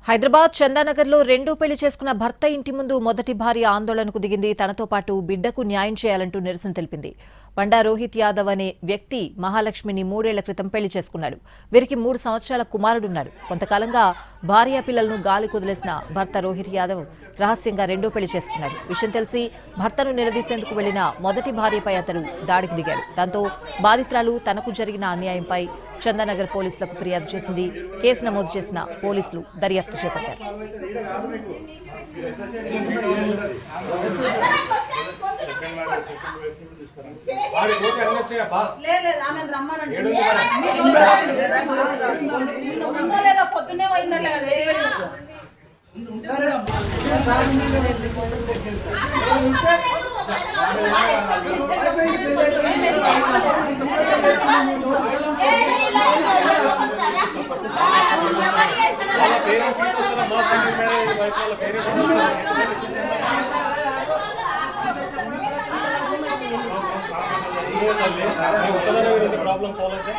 హైదరాబాద్ చందానగర్లో రెండో పెళ్లి చేసుకున్న భర్త ఇంటి ముందు మొదటి భార్య ఆందోళనకు దిగింది. తనతో పాటు బిడ్డకు న్యాయం చేయాలంటూ నిరసన తెలిపింది. పండా రోహిత్ యాదవ్ అనే వ్యక్తి మహాలక్ష్మిని 3 ఏళ్ల క్రితం పెళ్లి చేసుకున్నాడు. వీరికి 3 సంవత్సరాల కుమారుడున్నాడు. కొంతకాలంగా భార్య పిల్లలను గాలి కుదిలేసిన భర్త రోహిత్ యాదవ్ రహస్యంగా రెండో పెళ్లి చేసుకున్నాడు. విషయం తెలిసి భర్తను నిలదీసేందుకు వెళ్లిన మొదటి భార్యపై అతడు దాడికి దిగాడు. దాంతో బాధితురాలు తనకు జరిగిన అన్యాయంపై చందానగర్ పోలీసులకు ఫిర్యాదు చేసింది. కేసు నమోదు చేసిన పోలీసులు దర్యాప్తు చేపట్టారు. ప్రాబ్లం సాల్వ్ అయితే